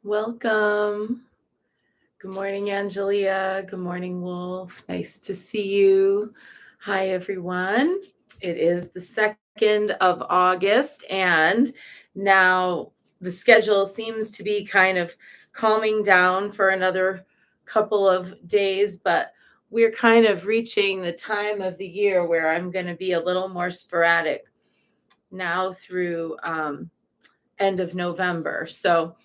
Welcome. Good morning, Angelia. Good morning, Wolf. Nice to see you. Hi, everyone. It is the 2nd of August, and now the schedule seems to be kind of calming down for another couple of days, but we're kind of reaching the time of the year where I'm going to be a little more sporadic now through end of November. So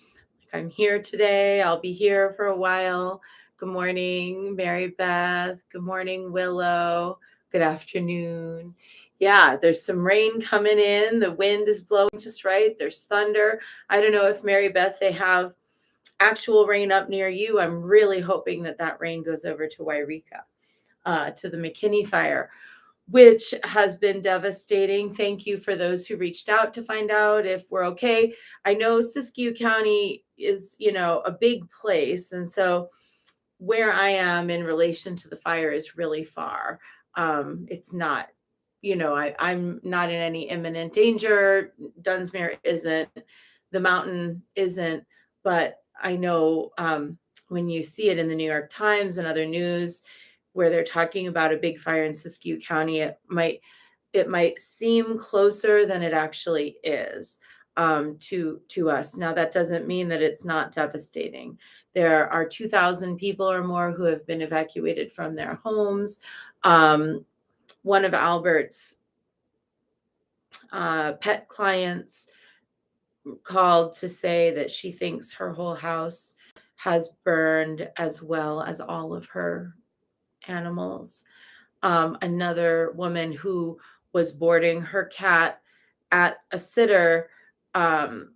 I'm here today. I'll be here for a while. Good morning, Mary Beth. Good morning, Willow. Good afternoon. Yeah, there's some rain coming in. The wind is blowing just right. There's thunder. I don't know if Mary Beth, they have actual rain up near you. I'm really hoping that rain goes over to Wairika, to the McKinney fire, which has been devastating. Thank you for those who reached out to find out if we're okay. I know Siskiyou County is, a big place. And so where I am in relation to the fire is really far. It's not, I'm not in any imminent danger. Dunsmuir isn't, the mountain isn't, but I know when you see it in the New York Times and other news, where they're talking about a big fire in Siskiyou County, it might seem closer than it actually is to us. Now, that doesn't mean that it's not devastating. There are 2,000 people or more who have been evacuated from their homes. One of Albert's pet clients called to say that she thinks her whole house has burned, as well as all of her animals. Another woman who was boarding her cat at a sitter, um,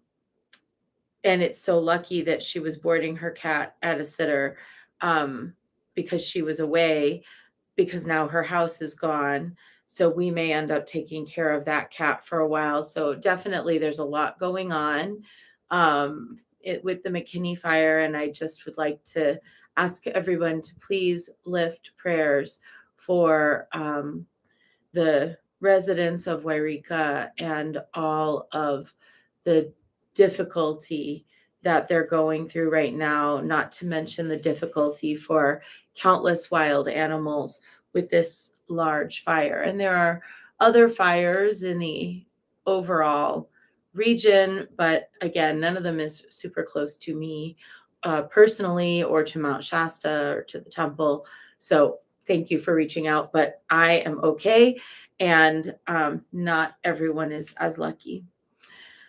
and it's so lucky that she was boarding her cat at a sitter, um, because she was away, because now her house is gone. So we may end up taking care of that cat for a while. So definitely there's a lot going on with the McKinney fire. And I just would like to ask everyone to please lift prayers for the residents of Wairika and all of the difficulty that they're going through right now, not to mention the difficulty for countless wild animals with this large fire. And there are other fires in the overall region, but again, none of them is super close to me personally, or to Mount Shasta, or to the temple. So thank you for reaching out, but I am okay, and not everyone is as lucky.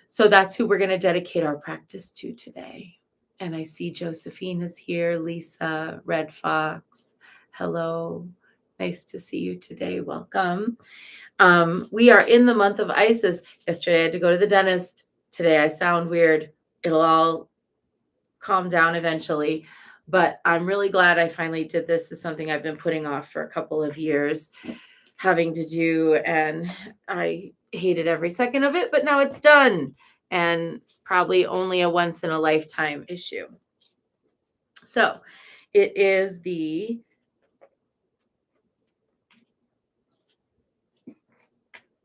So that's who we're going to dedicate our practice to today. And I see Josephine is here, Lisa, Red Fox. Hello. Nice to see you today. Welcome. We are in the month of Isis. Yesterday I had to go to the dentist. Today I sound weird. It'll all calm down eventually. But I'm really glad I finally did this. This is something I've been putting off for a couple of years, having to do, and I hated every second of it, but now it's done, and probably only a once in a lifetime issue. So it is the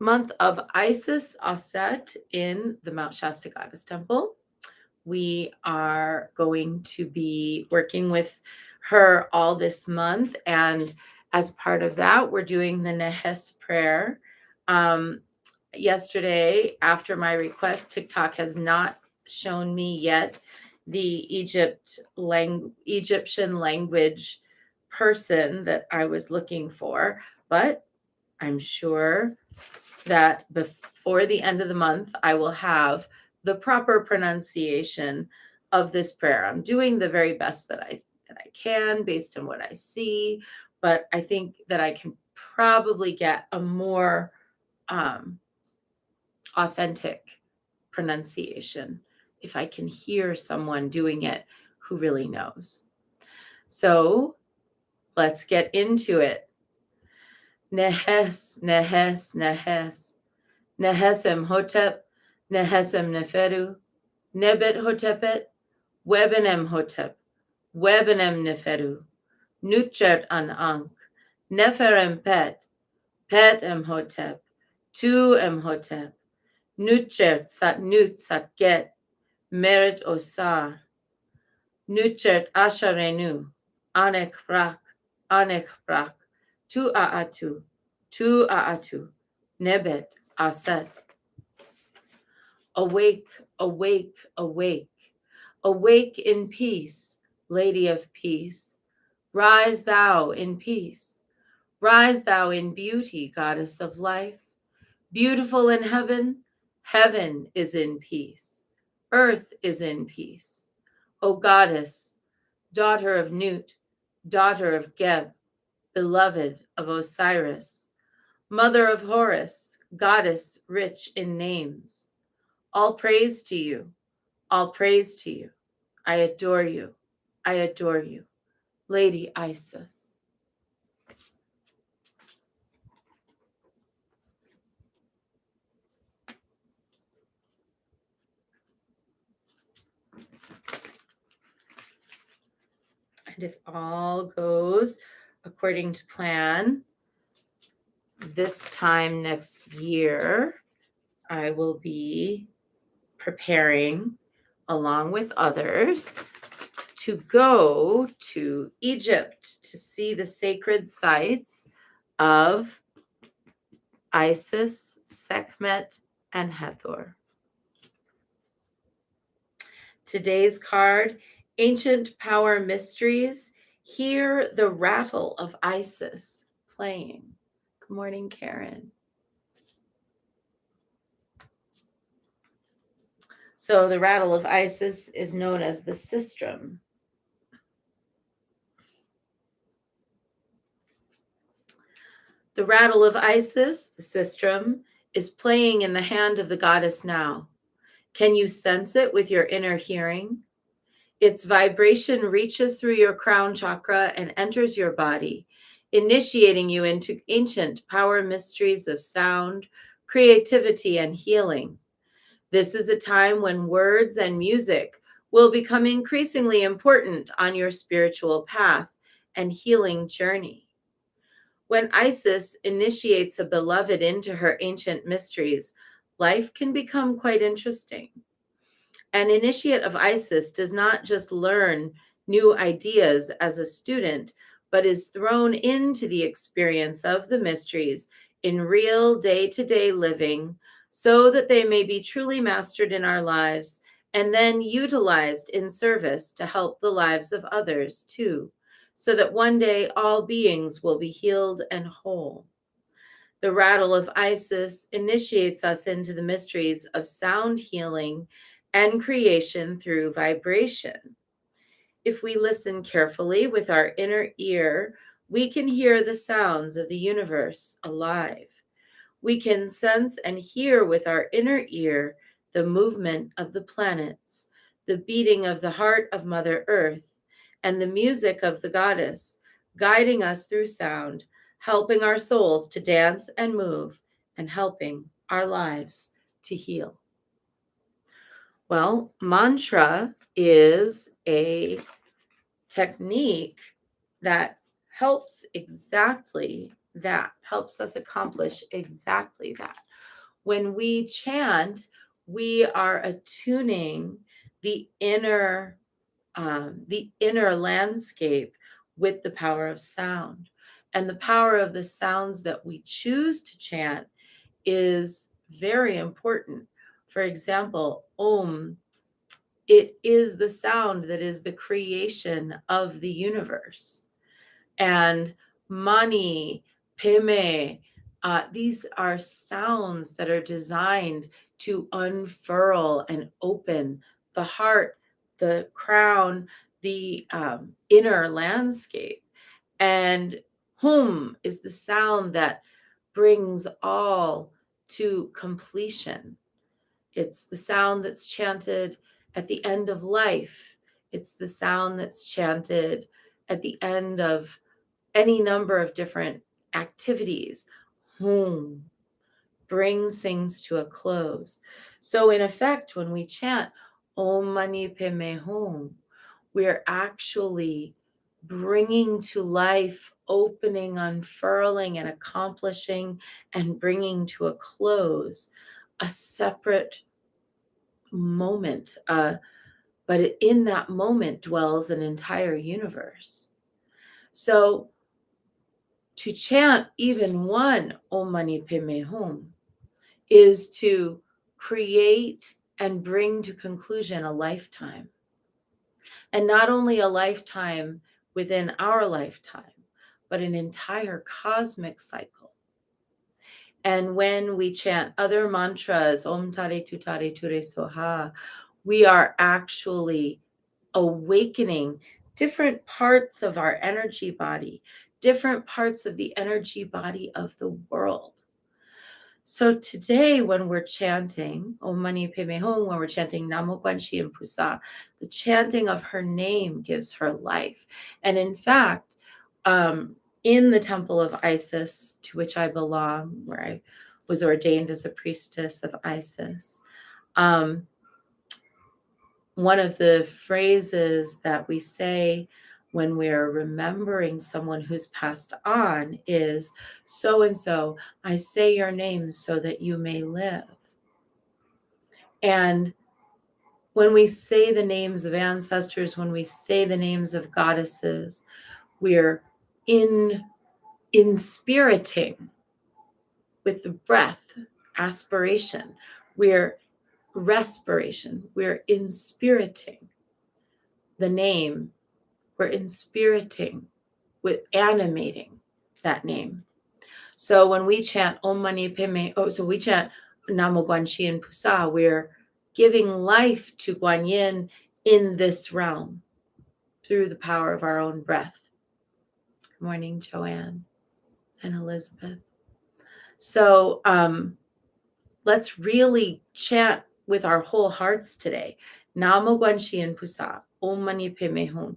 month of Isis Aset in the Mount Shasta Goddess Temple. We are going to be working with her all this month. And as part of that, we're doing the Nehes prayer. Yesterday, after my request, TikTok has not shown me yet the Egyptian language person that I was looking for, but I'm sure that before the end of the month, I will have the proper pronunciation of this prayer. I'm doing the very best that I can based on what I see, but I think that I can probably get a more authentic pronunciation if I can hear someone doing it who really knows. So let's get into it. Nehes, Nehes, Nehes. Nehesem Hotep, Nehesem Neferu, Nebet Hotepet, Webenem Hotep, Webenem Neferu, Nutchert an Ankh, Neferem Pet, Pet em Hotep, Tu em Hotep, Nutchert sat Nut sat Get, Merit Osar, Nuchet asharenu, anek brak, tu aatu, nebet aset. Awake, awake, awake, awake in peace, Lady of Peace. Rise thou in peace. Rise thou in beauty, Goddess of Life. Beautiful in heaven, heaven is in peace. Earth is in peace. O Goddess, daughter of Nut, daughter of Geb, beloved of Osiris, mother of Horus, goddess rich in names. All praise to you, all praise to you. I adore you, I adore you, Lady Isis. And if all goes according to plan, this time next year, I will be preparing, along with others, to go to Egypt to see the sacred sites of Isis, Sekhmet, and Hathor. Today's card, Ancient Power Mysteries. Hear the rattle of Isis playing. Good morning, Karen. So the rattle of Isis is known as the sistrum. The rattle of Isis, the sistrum, is playing in the hand of the goddess now. Can you sense it with your inner hearing? Its vibration reaches through your crown chakra and enters your body, initiating you into ancient power mysteries of sound, creativity, and healing. This is a time when words and music will become increasingly important on your spiritual path and healing journey. When Isis initiates a beloved into her ancient mysteries, life can become quite interesting. An initiate of Isis does not just learn new ideas as a student, but is thrown into the experience of the mysteries in real day-to-day living so that they may be truly mastered in our lives and then utilized in service to help the lives of others too, so that one day all beings will be healed and whole. The rattle of Isis initiates us into the mysteries of sound healing and creation through vibration. If we listen carefully with our inner ear, we can hear the sounds of the universe alive. We can sense and hear with our inner ear the movement of the planets, the beating of the heart of Mother Earth, and the music of the goddess, guiding us through sound, helping our souls to dance and move, and helping our lives to heal. Well, mantra is a technique that helps exactly that, helps us accomplish exactly that. When we chant, we are attuning the inner landscape with the power of sound. And the power of the sounds that we choose to chant is very important. For example, Om, it is the sound that is the creation of the universe. And Mani, Pime, these are sounds that are designed to unfurl and open the heart, the crown, the inner landscape. And Hum is the sound that brings all to completion. It's the sound that's chanted at the end of life. It's the sound that's chanted at the end of any number of different activities. Hum brings things to a close. So, in effect, when we chant Om Mani Padme Hum, we're actually bringing to life, opening, unfurling, and accomplishing, and bringing to a close a separate moment, but in that moment dwells an entire universe. So to chant even one Om Mani Padme Hum is to create and bring to conclusion a lifetime. And not only a lifetime within our lifetime, but an entire cosmic cycle. And when we chant other mantras, Om Tare Tutare Ture Soha, we are actually awakening different parts of our energy body, different parts of the energy body of the world. So today, when we're chanting Om Mani Padme Hum, when we're chanting Namo Quan Chien Pusa, the chanting of her name gives her life. And in fact, in the temple of Isis, to which I belong, where I was ordained as a priestess of Isis, one of the phrases that we say when we're remembering someone who's passed on is, so and so, I say your name so that you may live. And when we say the names of ancestors, when we say the names of goddesses, we're inspiriting with the breath, aspiration. We're respiration. We're inspiriting the name. We're inspiriting with animating that name. So when we chant Om Mani Padme, so we chant Namo Guan Chien Pusa, we're giving life to Guan Yin in this realm through the power of our own breath. Good morning, Joanne and Elizabeth. So let's really chant with our whole hearts today. Namo Guan Chien Pusa, Om Mani Padme Hum,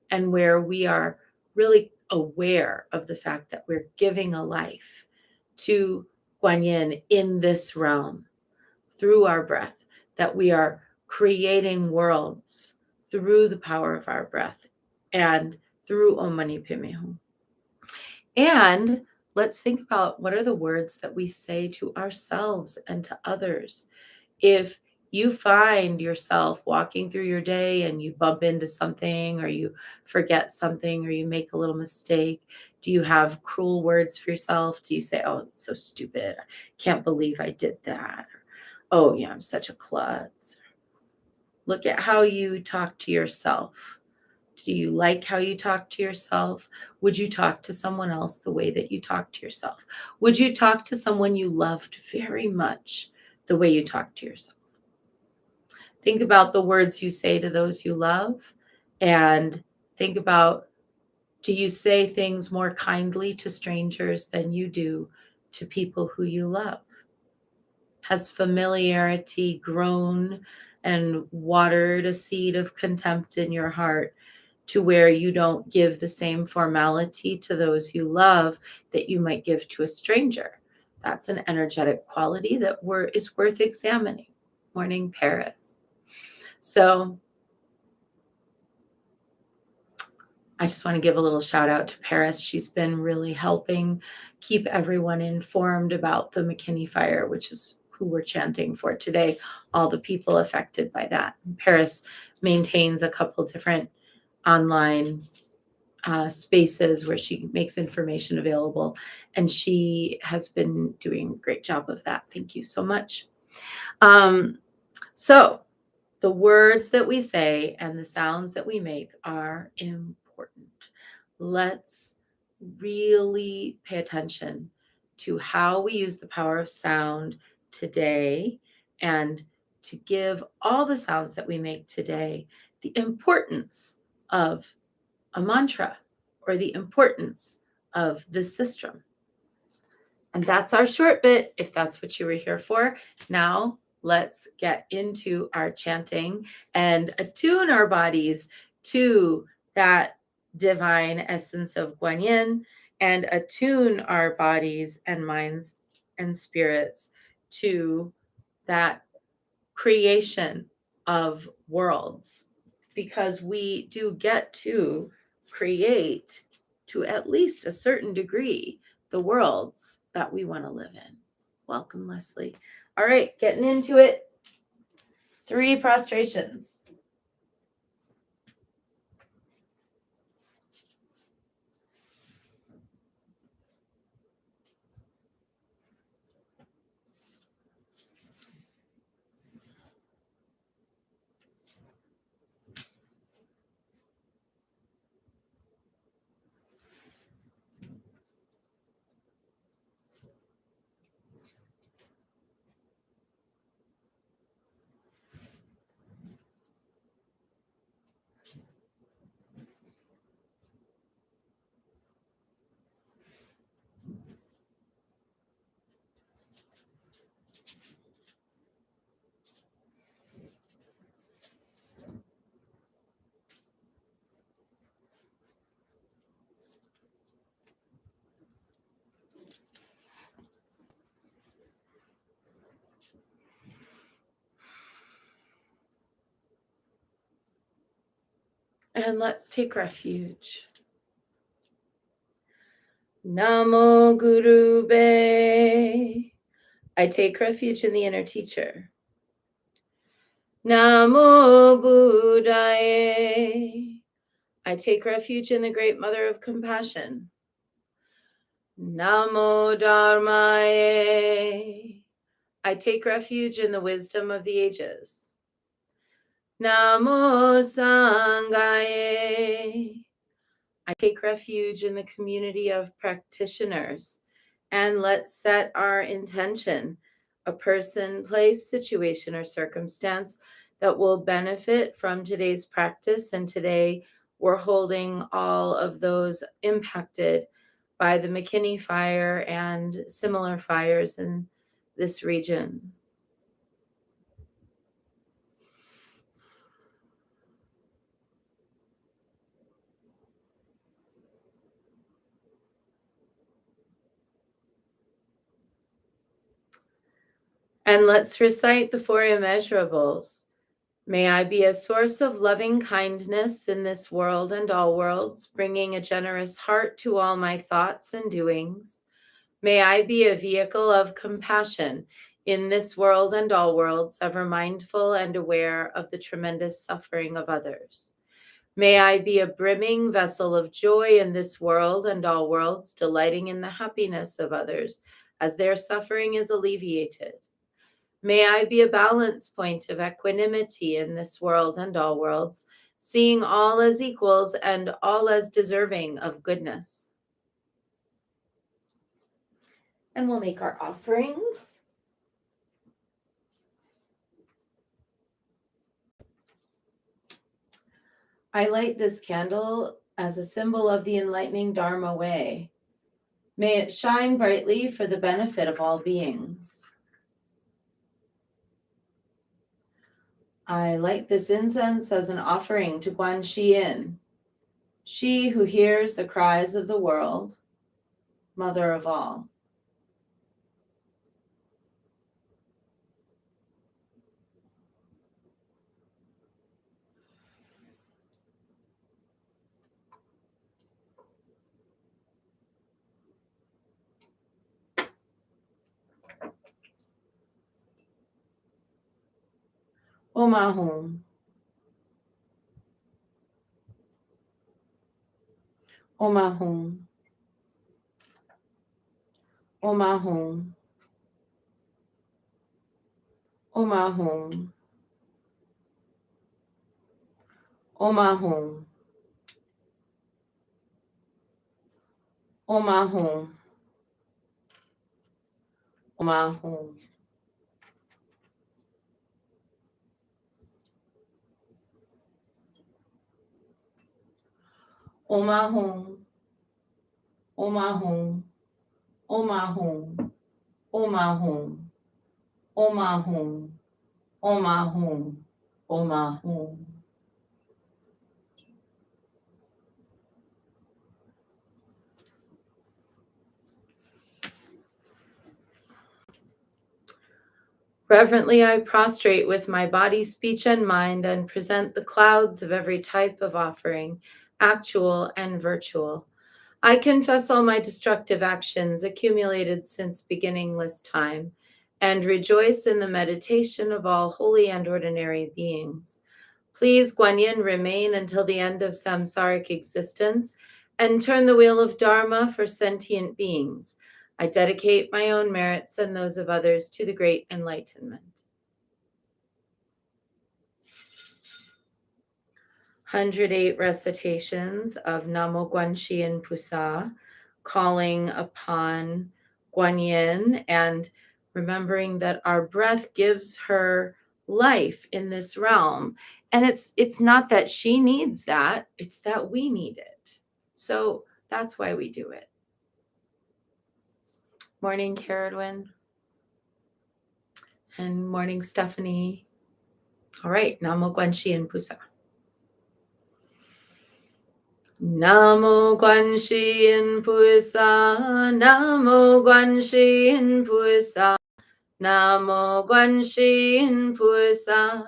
and where we are really aware of the fact that we're giving a life to Guan Yin in this realm through our breath, that we are creating worlds through the power of our breath and through Om Mani Padme Hum. And let's think about what are the words that we say to ourselves and to others. If you find yourself walking through your day and you bump into something or you forget something or you make a little mistake, do you have cruel words for yourself? Do you say, oh, it's so stupid. I can't believe I did that. Oh, yeah, I'm such a klutz. Look at how you talk to yourself. Do you like how you talk to yourself? Would you talk to someone else the way that you talk to yourself? Would you talk to someone you loved very much the way you talk to yourself? Think about the words you say to those you love, and think about, do you say things more kindly to strangers than you do to people who you love? Has familiarity grown and watered a seed of contempt in your heart to where you don't give the same formality to those you love that you might give to a stranger? That's an energetic quality that is worth examining. Morning, Paris. So I just want to give a little shout out to Paris. She's been really helping keep everyone informed about the McKinney fire, which is who we're chanting for today, all the people affected by that. Paris maintains a couple different online spaces where she makes information available, and she has been doing a great job of that. Thank you so much. So the words that we say and the sounds that we make are important. Let's really pay attention to how we use the power of sound today, and to give all the sounds that we make today the importance of a mantra or the importance of the system. And that's our short bit, if that's what you were here for. Now, let's get into our chanting and attune our bodies to that divine essence of Guan Yin, and attune our bodies and minds and spirits to that creation of worlds, because we do get to create, to at least a certain degree, the worlds that we want to live in. Welcome, Leslie. All right, getting into it. 3 prostrations. And let's take refuge. Namo Guru Be. I take refuge in the inner teacher. Namo Buddhaye. I take refuge in the great mother of compassion. Namo Dharmaye. I take refuge in the wisdom of the ages. Namo Sanghaye. I take refuge in the community of practitioners. And let's set our intention, a person, place, situation, or circumstance that will benefit from today's practice. And today we're holding all of those impacted by the McKinney fire and similar fires in this region. And let's recite the four immeasurables. May I be a source of loving kindness in this world and all worlds, bringing a generous heart to all my thoughts and doings. May I be a vehicle of compassion in this world and all worlds, ever mindful and aware of the tremendous suffering of others. May I be a brimming vessel of joy in this world and all worlds, delighting in the happiness of others as their suffering is alleviated. May I be a balance point of equanimity in this world and all worlds, seeing all as equals and all as deserving of goodness. And we'll make our offerings. I light this candle as a symbol of the enlightening Dharma way. May it shine brightly for the benefit of all beings. I light this incense as an offering to Guan Shi Yin, she who hears the cries of the world, mother of all. Om Ahum. Om Ahum. Om Ahum. Om Ahum. Om Ahum. Om Ahum. Om Ahum. Om Ahum. Om Ahum. Om Ahum. Om Ahum. Om Ahum. Om Ahum. Om Ahum. Reverently, I prostrate with my body, speech, and mind and present the clouds of every type of offering, actual and virtual. I confess all my destructive actions accumulated since beginningless time and rejoice in the meditation of all holy and ordinary beings. Please, Guanyin, remain until the end of samsaric existence and turn the wheel of Dharma for sentient beings. I dedicate my own merits and those of others to the great enlightenment. 108 recitations of Namo Guanxin Pusa, calling upon Guanyin and remembering that our breath gives her life in this realm. And it's not that she needs that, it's that we need it. So that's why we do it. Morning, Caradwin. And morning, Stephanie. All right, Namo Guanxin Pusa. Namo Guanxin Pusa, Namo Guanxin Pusa, Namo Guanxin Pusa,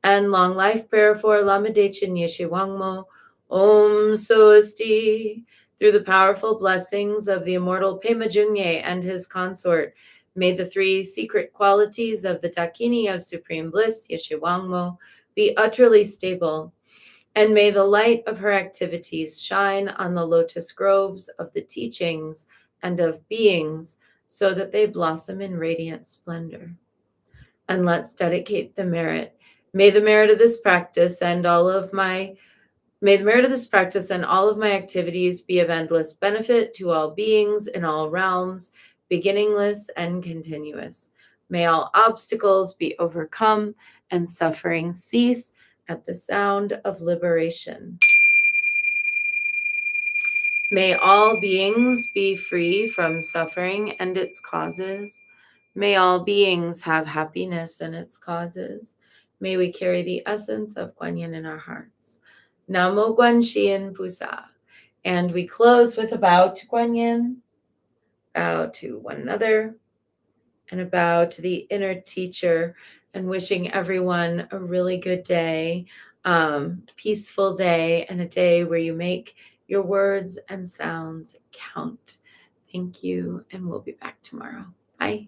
and long life prayer for Lama Dechin Yeshe Wangmo. Om Sosti. Through the powerful blessings of the immortal Pema Jungye and his consort, may the three secret qualities of the Dakini of supreme bliss, Yeshe Wangmo, be utterly stable, and may the light of her activities shine on the lotus groves of the teachings and of beings so that they blossom in radiant splendor. And let's dedicate the merit. May the merit of this practice and all of my activities be of endless benefit to all beings in all realms, beginningless and continuous. May all obstacles be overcome and suffering cease at the sound of liberation. May all beings be free from suffering and its causes. May all beings have happiness and its causes. May we carry the essence of Guan Yin in our hearts. Namo Guan Yin Pusa. And we close with a bow to Guan Yin, bow to one another, and a bow to the inner teacher, and wishing everyone a really good day, peaceful day, and a day where you make your words and sounds count. Thank you, and we'll be back tomorrow. Bye.